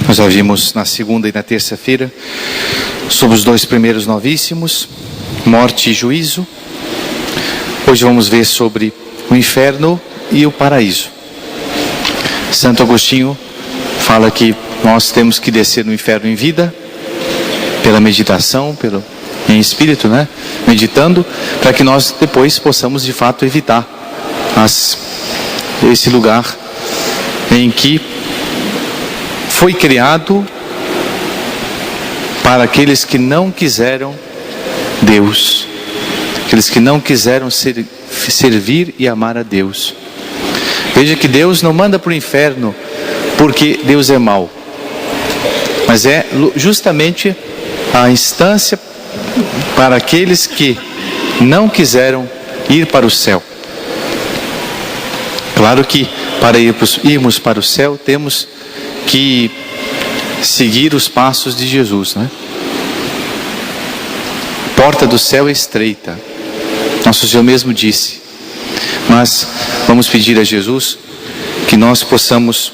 Nós já vimos na segunda e na terça-feira sobre os dois primeiros novíssimos, morte e juízo. Hoje vamos ver sobre o inferno e o paraíso. Santo Agostinho fala que nós temos que descer no inferno em vida, pela meditação, em espírito, né? Meditando, para que nós depois possamos de fato evitar esse lugar em que foi criado para aqueles que não quiseram Deus, aqueles que não quiseram servir e amar a Deus. Veja que Deus não manda para o inferno porque Deus é mau, mas é justamente a instância para aqueles que não quiseram ir para o céu. Claro que para irmos para o céu temos que seguir os passos de Jesus, né? A porta do céu é estreita, nosso Senhor mesmo disse, mas vamos pedir a Jesus que nós possamos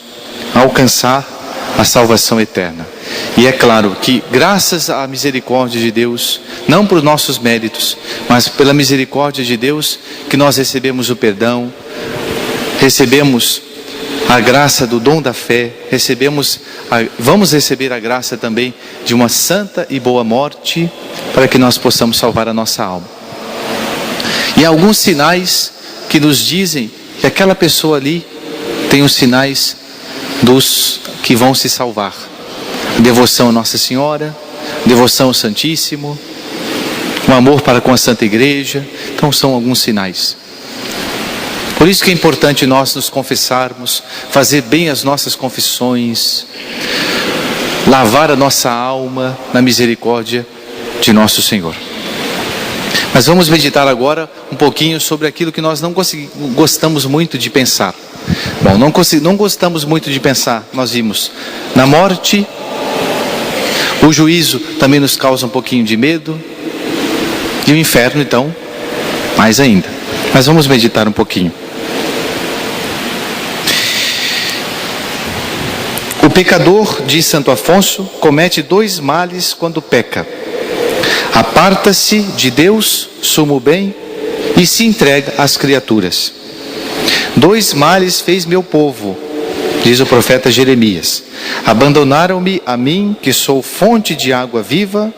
alcançar a salvação eterna. E é claro que graças à misericórdia de Deus, não por nossos méritos, mas pela misericórdia de Deus, que nós recebemos o perdão, recebemos a graça do dom da fé, vamos receber a graça também de uma santa e boa morte, para que nós possamos salvar a nossa alma. E há alguns sinais que nos dizem que aquela pessoa ali tem os sinais dos que vão se salvar: devoção a Nossa Senhora, devoção ao Santíssimo, o amor para com a Santa Igreja. Então são alguns sinais. Por isso que é importante nós nos confessarmos, fazer bem as nossas confissões, lavar a nossa alma na misericórdia de nosso Senhor. Mas vamos meditar agora um pouquinho sobre aquilo que nós não gostamos muito de pensar. Bom, não gostamos muito de pensar, nós vimos na morte, o juízo também nos causa um pouquinho de medo, e o inferno então, mais ainda. Mas vamos meditar um pouquinho. O pecador, diz Santo Afonso, comete 2 males quando peca: aparta-se de Deus, sumo bem, e se entrega às criaturas. 2 males fez meu povo, diz o profeta Jeremias: abandonaram-me a mim, que sou fonte de água viva,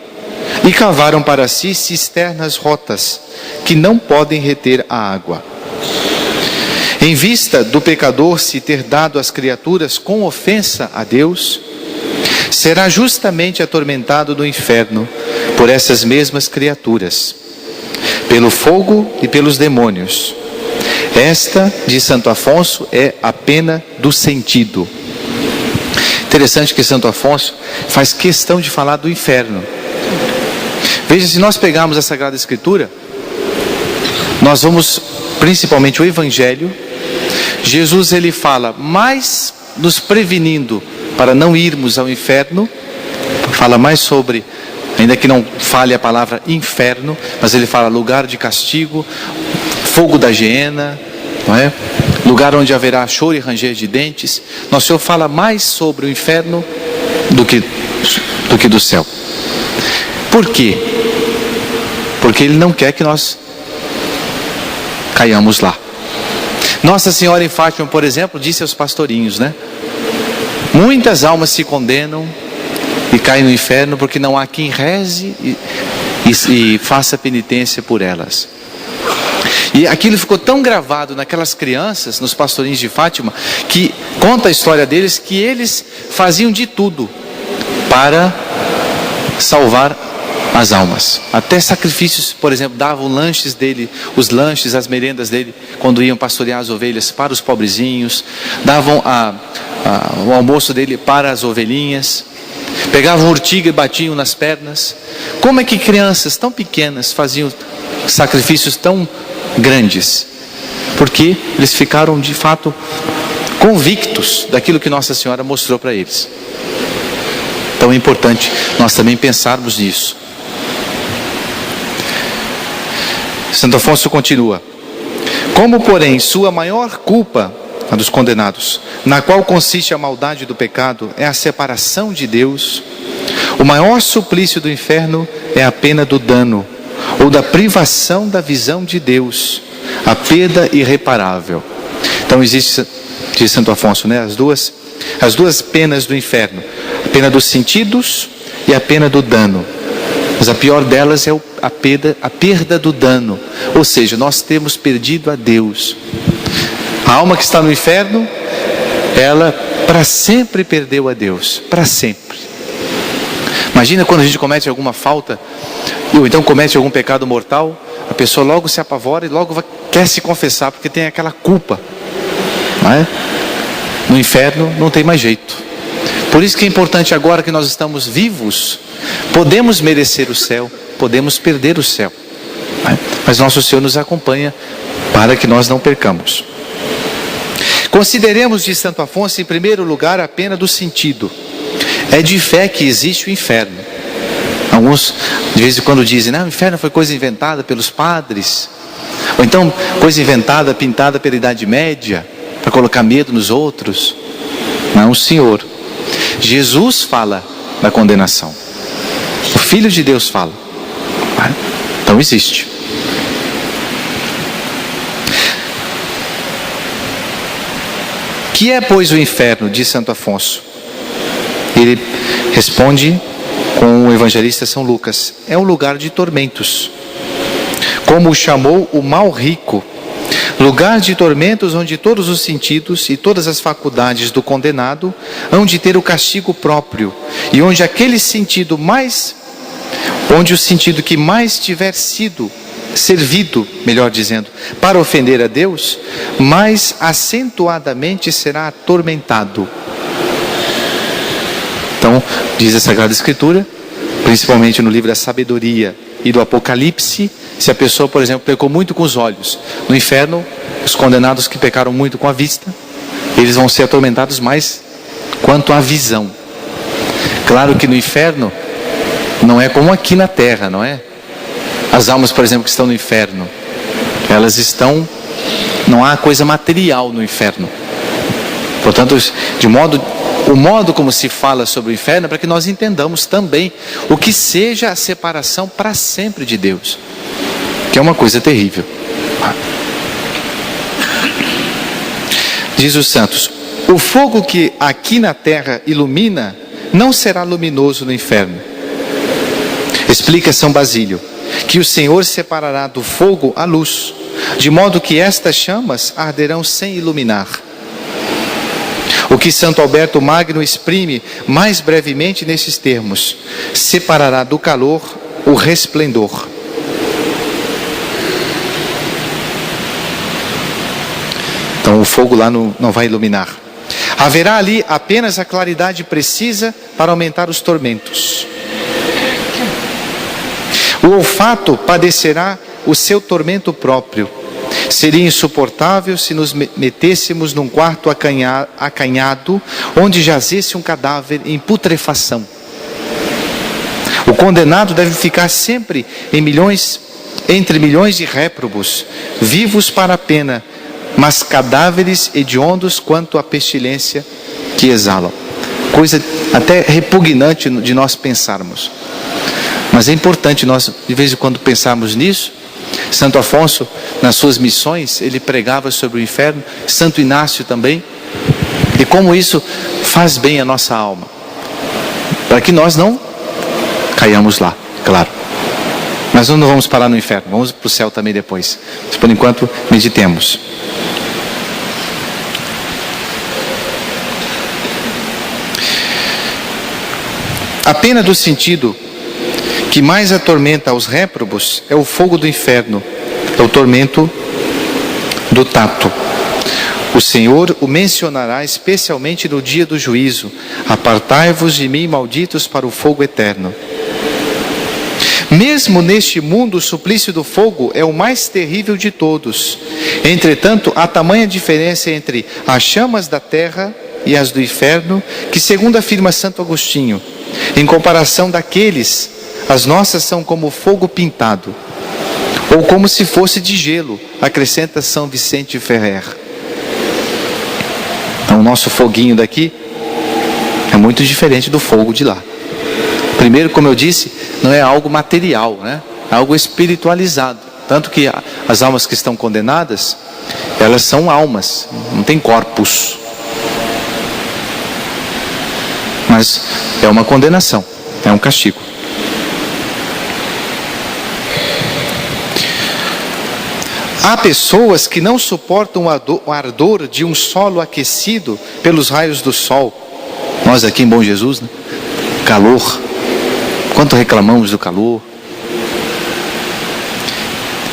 e cavaram para si cisternas rotas, que não podem reter a água. Em vista do pecador se ter dado às criaturas com ofensa a Deus, será justamente atormentado no inferno por essas mesmas criaturas, pelo fogo e pelos demônios. Esta, diz Santo Afonso, é a pena do sentido. Interessante que Santo Afonso faz questão de falar do inferno. Veja, se nós pegarmos a Sagrada Escritura, nós vamos, principalmente o Evangelho, Jesus ele fala mais nos prevenindo para não irmos ao inferno, fala mais sobre, ainda que não fale a palavra inferno, mas ele fala lugar de castigo, fogo da geena, não é? Lugar onde haverá choro e ranger de dentes. Nosso Senhor fala mais sobre o inferno do que do céu. Por quê? Porque Ele não quer que nós caiamos lá. Nossa Senhora em Fátima, por exemplo, disse aos pastorinhos, né? Muitas almas se condenam e caem no inferno porque não há quem reze e faça penitência por elas. E aquilo ficou tão gravado naquelas crianças, nos pastorinhos de Fátima, que conta a história deles, que eles faziam de tudo para salvar as almas. Até sacrifícios, por exemplo, davam lanches dele, os lanches, as merendas dele, quando iam pastorear as ovelhas para os pobrezinhos, davam o almoço dele para as ovelhinhas, pegavam urtiga e batiam nas pernas. Como é que crianças tão pequenas faziam sacrifícios tão grandes? Porque eles ficaram de fato convictos daquilo que Nossa Senhora mostrou para eles. Então é importante nós também pensarmos nisso. Santo Afonso continua: como porém sua maior culpa a dos condenados, na qual consiste a maldade do pecado, é a separação de Deus. O maior suplício do inferno é a pena do dano, ou da privação da visão de Deus, a perda irreparável. Então existe, diz Santo Afonso, né, as duas penas do inferno, a pena dos sentidos e a pena do dano. Mas a pior delas é a perda do dano, ou seja, nós temos perdido a Deus. A alma que está no inferno, ela para sempre perdeu a Deus, para sempre. Imagina quando a gente comete alguma falta, ou então comete algum pecado mortal, a pessoa logo se apavora e logo quer se confessar, porque tem aquela culpa, não é? No inferno não tem mais jeito. Por isso que é importante agora que nós estamos vivos, podemos merecer o céu, podemos perder o céu, não é? Mas nosso Senhor nos acompanha para que nós não percamos. Consideremos, diz Santo Afonso, em primeiro lugar a pena do sentido. É de fé que existe o inferno. Alguns de vez em quando dizem, não, o inferno foi coisa inventada pelos padres, ou então coisa inventada, pintada pela Idade Média, para colocar medo nos outros. Não, Senhor. Jesus fala da condenação. O Filho de Deus fala. Então existe. Que é, pois, o inferno, diz Santo Afonso? Ele responde com o evangelista São Lucas: é um lugar de tormentos, como o chamou o mal rico, lugar de tormentos onde todos os sentidos e todas as faculdades do condenado hão de ter o castigo próprio, e onde o sentido que mais tiver sido servido, melhor dizendo, para ofender a Deus, mais acentuadamente será atormentado. Então, diz a Sagrada Escritura, principalmente no livro da Sabedoria e do Apocalipse, se a pessoa, por exemplo, pecou muito com os olhos, no inferno, os condenados que pecaram muito com a vista, eles vão ser atormentados mais quanto à visão. Claro que no inferno não é como aqui na terra, não é? As almas, por exemplo, que estão no inferno, não há coisa material no inferno. Portanto, o modo como se fala sobre o inferno é para que nós entendamos também o que seja a separação para sempre de Deus, que é uma coisa terrível. Diz os santos: o fogo que aqui na terra ilumina não será luminoso no inferno. Explica São Basílio que o Senhor separará do fogo a luz, de modo que estas chamas arderão sem iluminar. O que Santo Alberto Magno exprime mais brevemente nesses termos: separará do calor o resplendor. Então o fogo lá não vai iluminar. Haverá ali apenas a claridade precisa para aumentar os tormentos. O olfato padecerá o seu tormento próprio. Seria insuportável se nos metêssemos num quarto acanhado, onde jazesse um cadáver em putrefação. O condenado deve ficar sempre entre milhões de réprobos, vivos para a pena, mas cadáveres hediondos quanto à pestilência que exalam. Coisa até repugnante de nós pensarmos. Mas é importante nós, de vez em quando, pensarmos nisso. Santo Afonso, nas suas missões, ele pregava sobre o inferno, Santo Inácio também, e como isso faz bem à nossa alma, para que nós não caiamos lá, claro. Mas nós não vamos parar no inferno, vamos para o céu também depois. Mas por enquanto, meditemos. A pena do sentido que mais atormenta os réprobos é o fogo do inferno, é o tormento do tato. O Senhor o mencionará especialmente no dia do juízo: apartai-vos de mim, malditos, para o fogo eterno. Mesmo neste mundo, o suplício do fogo é o mais terrível de todos. Entretanto, há tamanha diferença entre as chamas da terra e as do inferno, que, segundo afirma Santo Agostinho, em comparação daqueles, as nossas são como fogo pintado, ou como se fosse de gelo, acrescenta São Vicente Ferrer. O nosso foguinho daqui é muito diferente do fogo de lá. Primeiro, como eu disse, não é algo material, né? É algo espiritualizado. Tanto que as almas que estão condenadas, elas são almas, não tem corpos. Mas é uma condenação, é um castigo. Há pessoas que não suportam o ardor de um solo aquecido pelos raios do sol. Nós aqui em Bom Jesus, né? Calor. Quanto reclamamos do calor.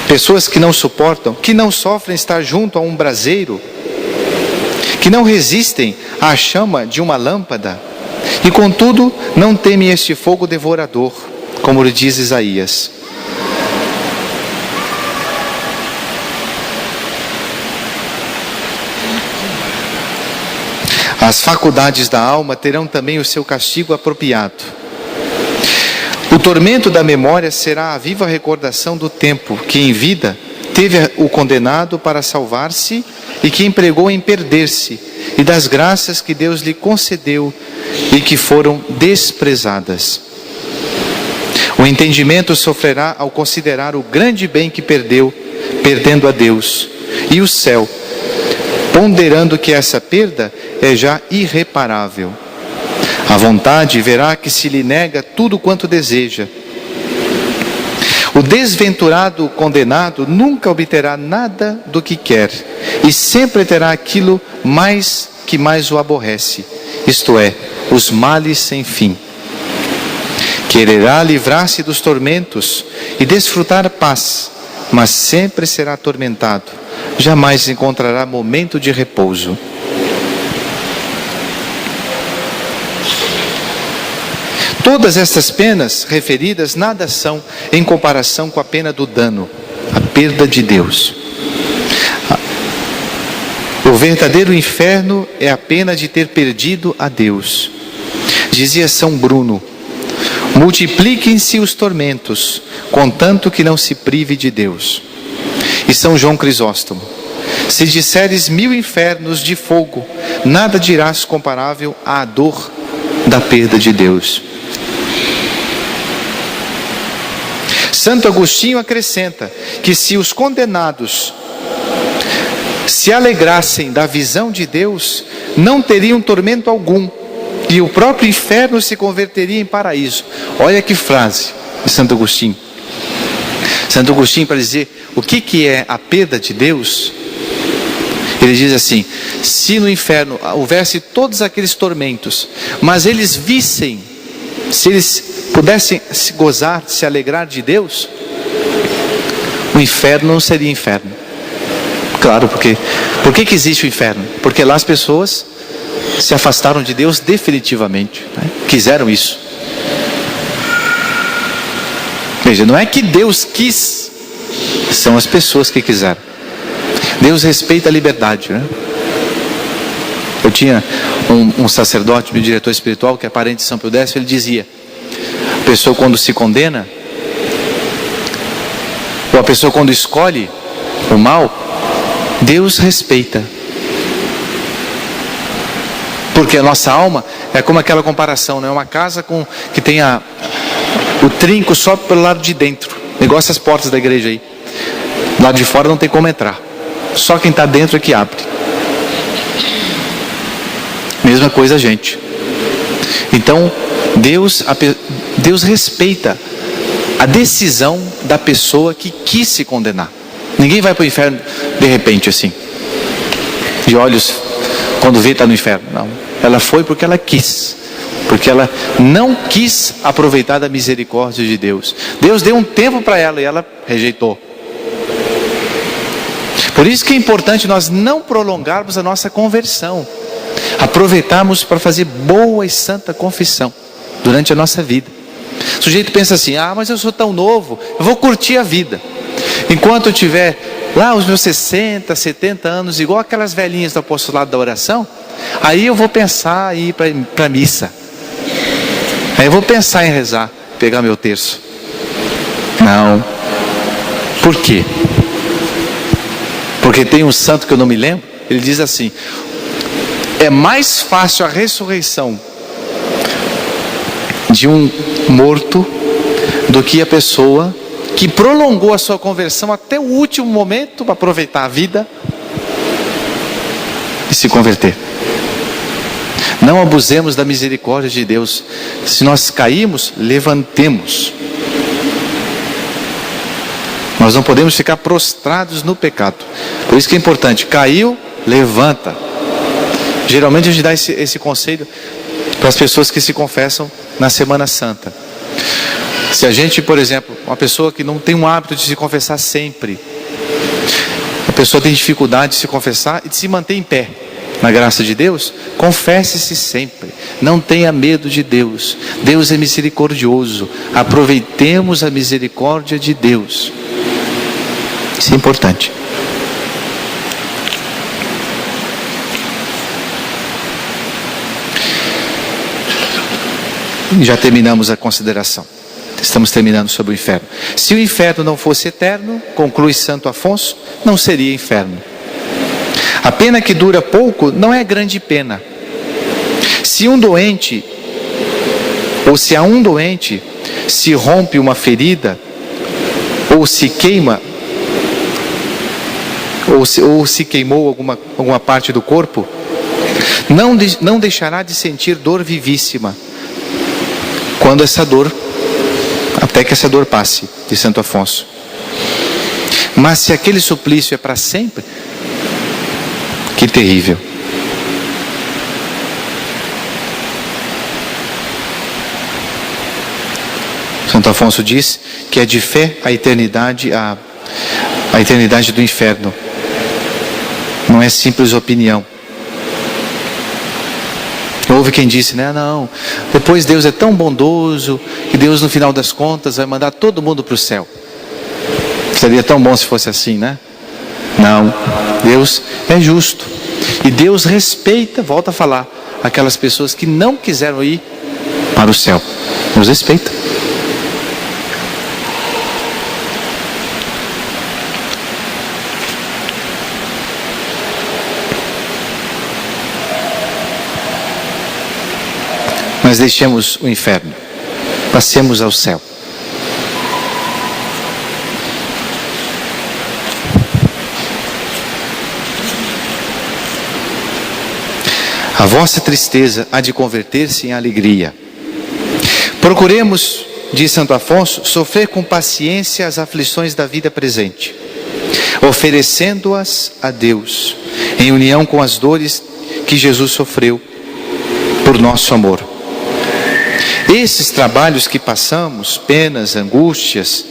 Pessoas que não suportam, que não sofrem estar junto a um braseiro, que não resistem à chama de uma lâmpada, e contudo não temem este fogo devorador, como lhe diz Isaías. As faculdades da alma terão também o seu castigo apropriado. O tormento da memória será a viva recordação do tempo que em vida teve o condenado para salvar-se e que empregou em perder-se, e das graças que Deus lhe concedeu e que foram desprezadas. O entendimento sofrerá ao considerar o grande bem que perdeu, perdendo a Deus, e o céu, ponderando que essa perda é já irreparável. A vontade verá que se lhe nega tudo quanto deseja. O desventurado condenado nunca obterá nada do que quer, e sempre terá aquilo que mais o aborrece, isto é, os males sem fim. Quererá livrar-se dos tormentos e desfrutar paz, mas sempre será atormentado, jamais encontrará momento de repouso. Todas estas penas referidas nada são em comparação com a pena do dano, a perda de Deus. O verdadeiro inferno é a pena de ter perdido a Deus. Dizia São Bruno: multipliquem-se os tormentos, contanto que não se prive de Deus. E São João Crisóstomo: se disseres 1000 infernos de fogo, nada dirás comparável à dor da perda de Deus. Santo Agostinho acrescenta que se os condenados se alegrassem da visão de Deus, não teriam tormento algum, e o próprio inferno se converteria em paraíso. Olha que frase de Santo Agostinho. Santo Agostinho, para dizer o que é a perda de Deus, ele diz assim: se no inferno houvesse todos aqueles tormentos, mas eles vissem, se eles pudessem se gozar, se alegrar de Deus, o inferno não seria inferno. Claro, por que existe o inferno? Porque lá as pessoas se afastaram de Deus definitivamente, né? Quiseram isso. Veja, não é que Deus quis, são as pessoas que quiseram. Deus respeita a liberdade, né? Eu tinha um sacerdote, meu diretor espiritual, que é parente de São Pio X, ele dizia: a pessoa quando se condena, ou a pessoa quando escolhe o mal, Deus respeita. Porque a nossa alma é como aquela comparação, né? Uma casa que tem o trinco só pelo lado de dentro, igual essas portas da igreja aí. Do lado de fora não tem como entrar, só quem está dentro é que abre. Mesma coisa a gente. Então Deus respeita a decisão da pessoa que quis se condenar. Ninguém vai para o inferno de repente assim, de olhos, quando vê está no inferno. Não, ela foi porque ela quis, porque ela não quis aproveitar da misericórdia de Deus. Deus deu um tempo para ela e ela rejeitou. Por isso que é importante nós não prolongarmos a nossa conversão, aproveitarmos para fazer boa e santa confissão durante a nossa vida. O sujeito pensa assim: mas eu sou tão novo, eu vou curtir a vida. Enquanto eu tiver lá os meus 60, 70 anos, igual aquelas velhinhas do apostolado da oração, aí eu vou pensar em ir para a missa. Aí eu vou pensar em rezar, pegar meu terço. Não. Por quê? Porque tem um santo que eu não me lembro, ele diz assim: É mais fácil a ressurreição de um morto do que a pessoa que prolongou a sua conversão até o último momento para aproveitar a vida e se converter. Não abusemos da misericórdia de Deus. Se nós caímos, levantemos. Nós não podemos ficar prostrados no pecado. Por isso que é importante, caiu, levanta. Geralmente a gente dá esse conselho para as pessoas que se confessam na Semana Santa. Se a gente, por exemplo, uma pessoa que não tem um hábito de se confessar sempre, a pessoa tem dificuldade de se confessar e de se manter em pé na graça de Deus, confesse-se sempre, não tenha medo de Deus. Deus é misericordioso, aproveitemos a misericórdia de Deus. Isso é importante. Já terminamos a consideração. Estamos terminando sobre o inferno. Se o inferno não fosse eterno, conclui Santo Afonso, não seria inferno. A pena que dura pouco não é grande pena. Se um doente, ou se a um doente se rompe uma ferida, ou se queima, ou se queimou alguma parte do corpo, não deixará de sentir dor vivíssima, quando essa dor, até que essa dor passe, de Santo Afonso. Mas se aquele suplício é para sempre, que terrível. Santo Afonso diz que é de fé a eternidade, a eternidade do inferno. Não é simples opinião. Houve quem disse, né? Não, depois Deus é tão bondoso que Deus no final das contas vai mandar todo mundo para o céu. Seria tão bom se fosse assim, né? Não, Deus é justo. E Deus respeita, volta a falar, aquelas pessoas que não quiseram ir para o céu. Deus respeita. Mas deixemos o inferno, passemos ao céu. A vossa tristeza há de converter-se em alegria. Procuremos, diz Santo Afonso, sofrer com paciência as aflições da vida presente, oferecendo-as a Deus, em união com as dores que Jesus sofreu por nosso amor. Esses trabalhos que passamos, penas, angústias,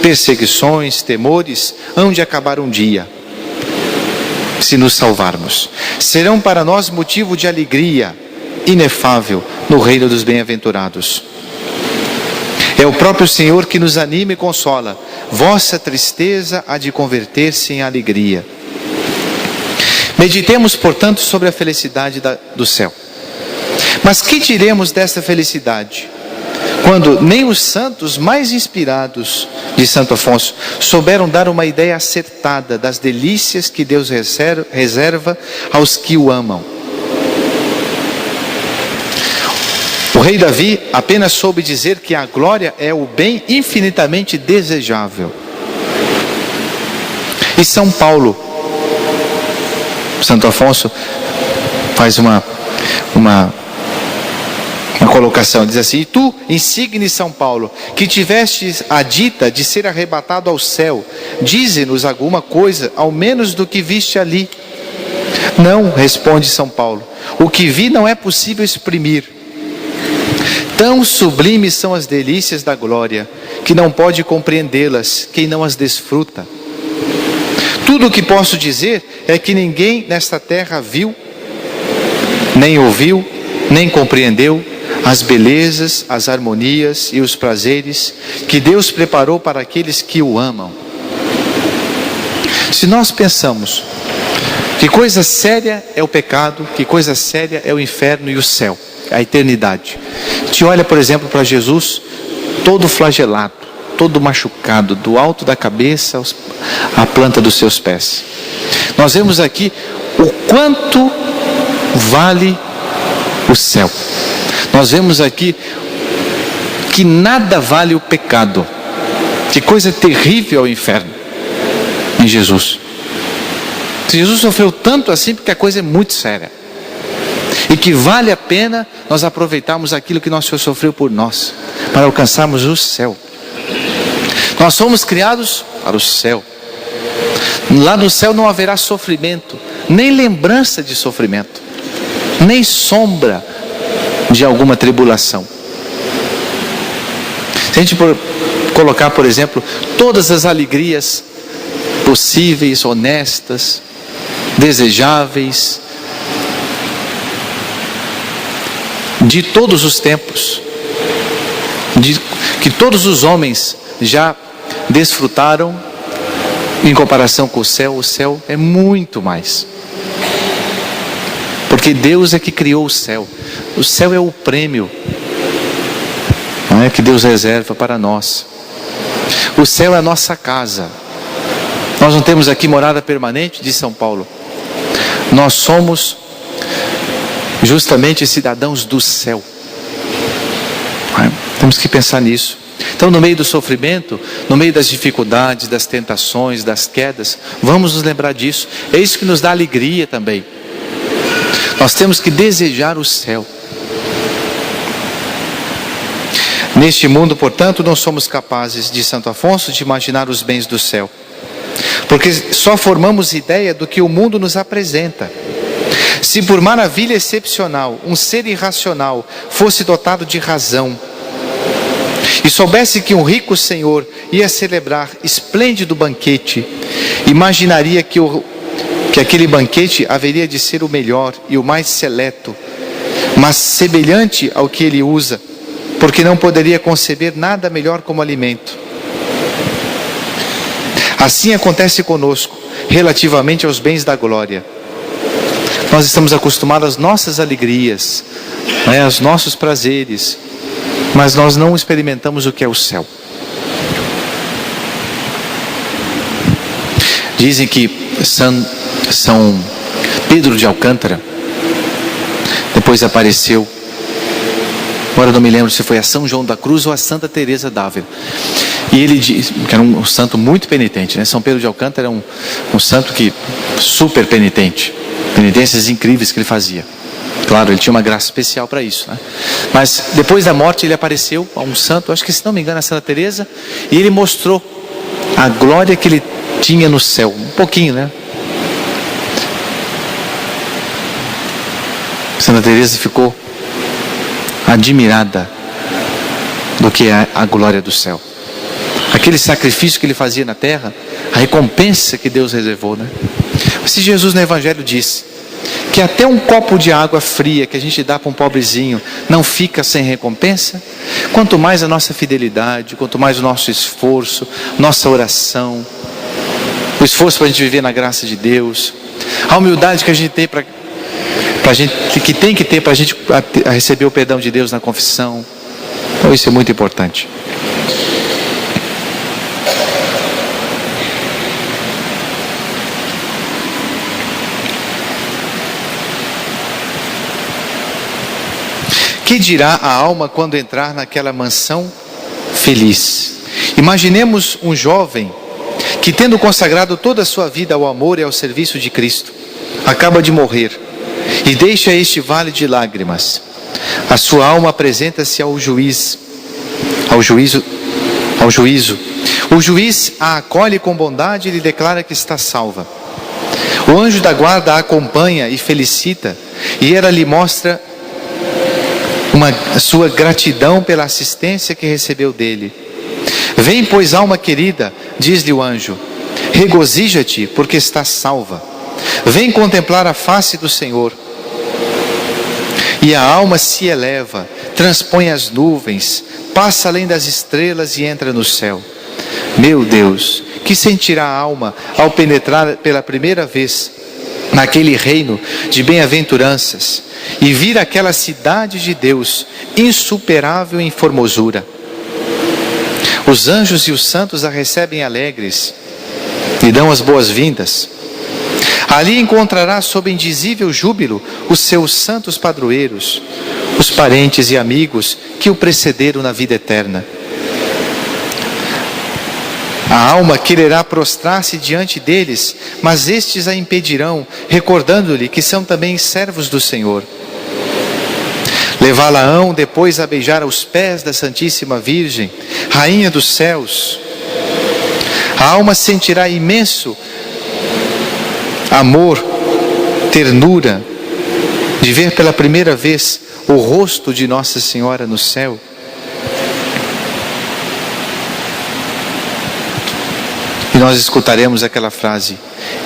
perseguições, temores, hão de acabar um dia, se nos salvarmos. Serão para nós motivo de alegria inefável no reino dos bem-aventurados. É o próprio Senhor que nos anima e consola. Vossa tristeza há de converter-se em alegria. Meditemos, portanto, sobre a felicidade do céu. Mas que diremos desta felicidade, quando nem os santos mais inspirados de Santo Afonso souberam dar uma ideia acertada das delícias que Deus reserva aos que o amam? O rei Davi apenas soube dizer que a glória é o bem infinitamente desejável. E São Paulo, Santo Afonso faz uma colocação, diz assim: e tu, insigne São Paulo, que tivestes a dita de ser arrebatado ao céu, dize-nos alguma coisa, ao menos do que viste ali. Não, responde São Paulo, o que vi não é possível exprimir. Tão sublimes são as delícias da glória, que não pode compreendê-las quem não as desfruta. Tudo o que posso dizer é que ninguém nesta terra viu, nem ouviu, nem compreendeu as belezas, as harmonias e os prazeres que Deus preparou para aqueles que o amam. Se nós pensamos que coisa séria é o pecado, que coisa séria é o inferno e o céu, a eternidade. Te olha, por exemplo, para Jesus, todo flagelado, todo machucado, do alto da cabeça à planta dos seus pés. Nós vemos aqui o quanto vale o céu. Nós vemos aqui que nada vale o pecado. Que coisa terrível o inferno em Jesus. Jesus sofreu tanto assim porque a coisa é muito séria. E que vale a pena nós aproveitarmos aquilo que nosso Senhor sofreu por nós, para alcançarmos o céu. Nós somos criados para o céu. Lá no céu não haverá sofrimento, nem lembrança de sofrimento, nem sombra de alguma tribulação. Se a gente colocar, por exemplo, todas as alegrias possíveis, honestas, desejáveis, de todos os tempos, que todos os homens já desfrutaram, em comparação com o céu é muito mais. Porque Deus é que criou o céu. O céu é o prêmio, não é, que Deus reserva para nós. O céu é a nossa casa. Nós não temos aqui morada permanente, diz São Paulo. Nós somos justamente cidadãos do céu. Temos que pensar nisso. Então, no meio do sofrimento, no meio das dificuldades, das tentações, das quedas, vamos nos lembrar disso. É isso que nos dá alegria também. Nós temos que desejar o céu. Neste mundo, portanto, não somos capazes, de Santo Afonso, de imaginar os bens do céu, porque só formamos ideia do que o mundo nos apresenta. Se por maravilha excepcional um ser irracional fosse dotado de razão e soubesse que um rico senhor ia celebrar esplêndido banquete, imaginaria que aquele banquete haveria de ser o melhor e o mais seleto, mas semelhante ao que ele usa, porque não poderia conceber nada melhor como alimento. Assim acontece conosco, relativamente aos bens da glória. Nós estamos acostumados às nossas alegrias, aos nossos prazeres, mas nós não experimentamos o que é o céu. Dizem que São Pedro de Alcântara depois apareceu, agora não me lembro se foi a São João da Cruz ou a Santa Teresa d'Ávila, e ele diz que era um santo muito penitente, né? São Pedro de Alcântara era um santo que super penitente, penitências incríveis que ele fazia. Claro, ele tinha uma graça especial para isso, né? Mas depois da morte ele apareceu a um santo, acho que se não me engano a Santa Teresa, e ele mostrou a glória que ele tinha no céu, um pouquinho, né? Santa Teresa ficou admirada do que é a glória do céu. Aquele sacrifício que ele fazia na terra, a recompensa que Deus reservou, né? Se Jesus no Evangelho disse que até um copo de água fria que a gente dá para um pobrezinho não fica sem recompensa, quanto mais a nossa fidelidade, quanto mais o nosso esforço, nossa oração, o esforço para a gente viver na graça de Deus, a humildade que a gente tem para a gente receber o perdão de Deus na confissão. Então isso é muito importante. Que dirá a alma quando entrar naquela mansão feliz? Imaginemos um jovem que, tendo consagrado toda a sua vida ao amor e ao serviço de Cristo, acaba de morrer e deixa este vale de lágrimas. A sua alma apresenta-se ao juízo. O juiz a acolhe com bondade e lhe declara que está salva. O anjo da guarda a acompanha e felicita, e ela lhe mostra sua gratidão pela assistência que recebeu dele. Vem, pois, alma querida, diz-lhe o anjo, regozija-te, porque estás salva. Vem contemplar a face do Senhor. E a alma se eleva, transpõe as nuvens, passa além das estrelas e entra no céu. Meu Deus, que sentirá a alma ao penetrar pela primeira vez naquele reino de bem-aventuranças e vir aquela cidade de Deus, insuperável em formosura. Os anjos e os santos a recebem alegres, lhe dão as boas-vindas. Ali encontrará sob indizível júbilo os seus santos padroeiros, os parentes e amigos que o precederam na vida eterna. A alma quererá prostrar-se diante deles, mas estes a impedirão, recordando-lhe que são também servos do Senhor. Levá-la-ão depois a beijar aos pés da Santíssima Virgem, Rainha dos céus. A alma sentirá imenso amor, ternura, de ver pela primeira vez o rosto de Nossa Senhora no céu. E nós escutaremos aquela frase: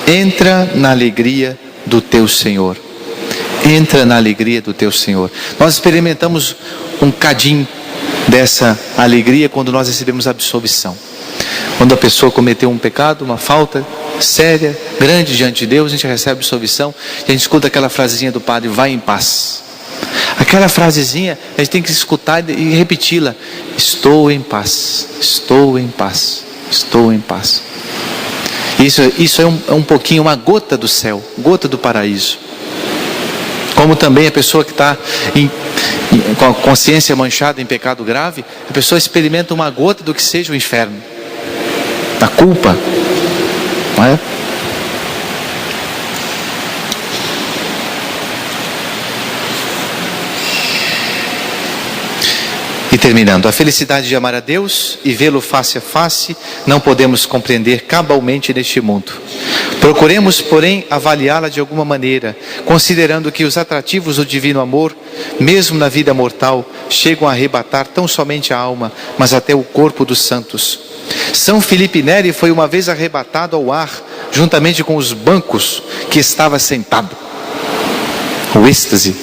entra na alegria do teu Senhor. Entra na alegria do teu Senhor. Nós experimentamos um cadinho dessa alegria quando nós recebemos a absolvição. Quando a pessoa cometeu um pecado, uma falta séria, grande diante de Deus, a gente recebe a absolvição e a gente escuta aquela frasezinha do padre: vai em paz. Aquela frasezinha a gente tem que escutar e repeti-la: estou em paz, estou em paz, estou em paz. Isso é um pouquinho, uma gota do céu, gota do paraíso. Como também a pessoa que está com a consciência manchada em pecado grave, a pessoa experimenta uma gota do que seja o inferno, da culpa, não é? E terminando, a felicidade de amar a Deus e vê-lo face a face, não podemos compreender cabalmente neste mundo. Procuremos, porém, avaliá-la de alguma maneira, considerando que os atrativos do divino amor, mesmo na vida mortal, chegam a arrebatar tão somente a alma, mas até o corpo dos santos. São Filipe Neri foi uma vez arrebatado ao ar, juntamente com os bancos que estava sentado. O êxtase.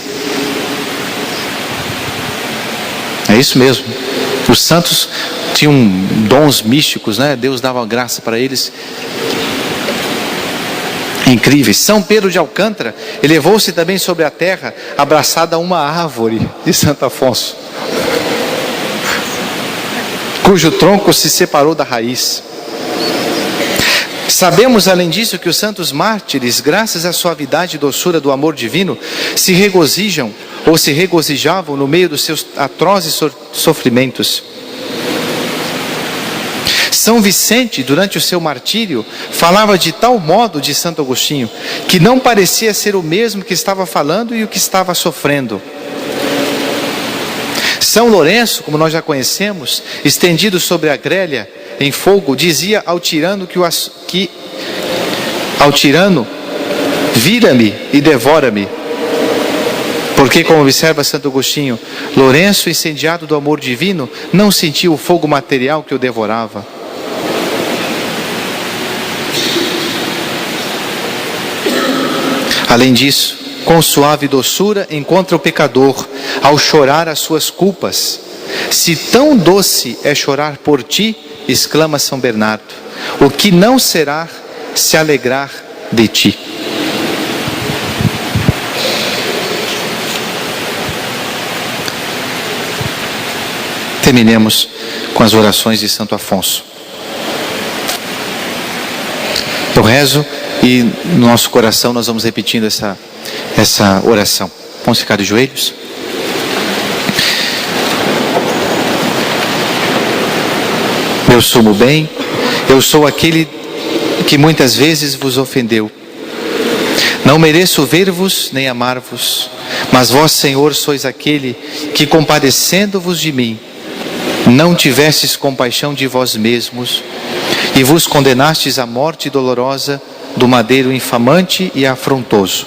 É isso mesmo. Os santos tinham dons místicos, né? Deus dava graça para eles incríveis. São Pedro de Alcântara elevou-se também sobre a terra, abraçado a uma árvore de Santo Afonso, cujo tronco se separou da raiz. Sabemos, além disso, que os santos mártires, graças à suavidade e doçura do amor divino, se regozijam ou se regozijavam no meio dos seus atrozes sofrimentos. São Vicente, durante o seu martírio, falava de tal modo de Santo Agostinho, que não parecia ser o mesmo que estava falando e o que estava sofrendo. São Lourenço, como nós já conhecemos, estendido sobre a grelha em fogo, dizia ao tirano ao tirano, vira-me e devora-me. Porque, como observa Santo Agostinho, Lourenço, incendiado do amor divino, não sentia o fogo material que o devorava. Além disso, com suave doçura encontra o pecador ao chorar as suas culpas. Se tão doce é chorar por ti, exclama São Bernardo, o que não será se alegrar de ti. Terminemos com as orações de Santo Afonso. Eu rezo e no nosso coração nós vamos repetindo essa oração. Vamos ficar de joelhos? Meu sumo bem, eu sou aquele que muitas vezes vos ofendeu. Não mereço ver-vos nem amar-vos, mas vós, Senhor, sois aquele que, compadecendo-vos de mim, não tivestes compaixão de vós mesmos e vos condenastes à morte dolorosa do madeiro infamante e afrontoso.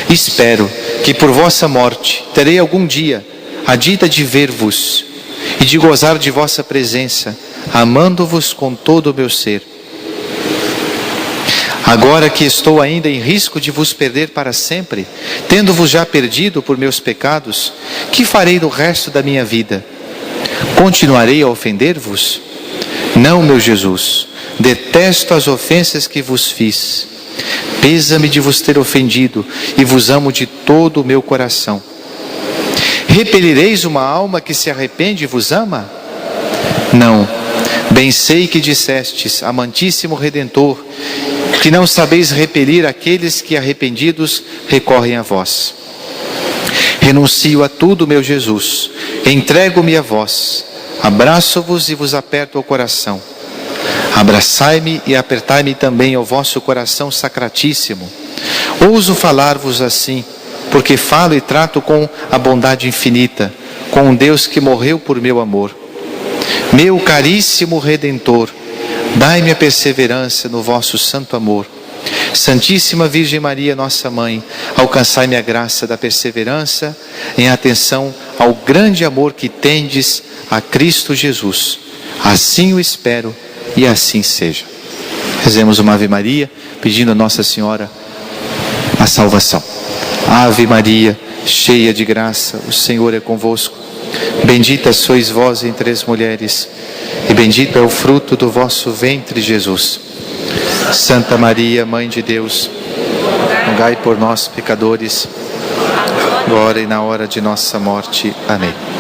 Espero que por vossa morte terei algum dia a dita de ver-vos e de gozar de vossa presença, amando-vos com todo o meu ser. Agora que estou ainda em risco de vos perder para sempre, tendo-vos já perdido por meus pecados, que farei no resto da minha vida? Continuarei a ofender-vos? Não, meu Jesus, detesto as ofensas que vos fiz. Pesa-me de vos ter ofendido e vos amo de todo o meu coração. Repelireis uma alma que se arrepende e vos ama? Não. Bem sei que dissestes, amantíssimo Redentor, que não sabeis repelir aqueles que arrependidos recorrem a vós. Renuncio a tudo, meu Jesus, entrego-me a vós, abraço-vos e vos aperto ao coração. Abraçai-me e apertai-me também ao vosso coração sacratíssimo. Ouso falar-vos assim, porque falo e trato com a bondade infinita, com um Deus que morreu por meu amor. Meu caríssimo Redentor, dai-me a perseverança no vosso santo amor. Santíssima Virgem Maria, nossa Mãe, alcançai-me a graça da perseverança em atenção ao grande amor que tendes a Cristo Jesus. Assim o espero e assim seja. Rezemos uma Ave Maria, pedindo a Nossa Senhora a salvação. Ave Maria, cheia de graça, o Senhor é convosco. Bendita sois vós entre as mulheres, e bendito é o fruto do vosso ventre, Jesus. Santa Maria, Mãe de Deus, rogai por nós, pecadores, agora e na hora de nossa morte. Amém.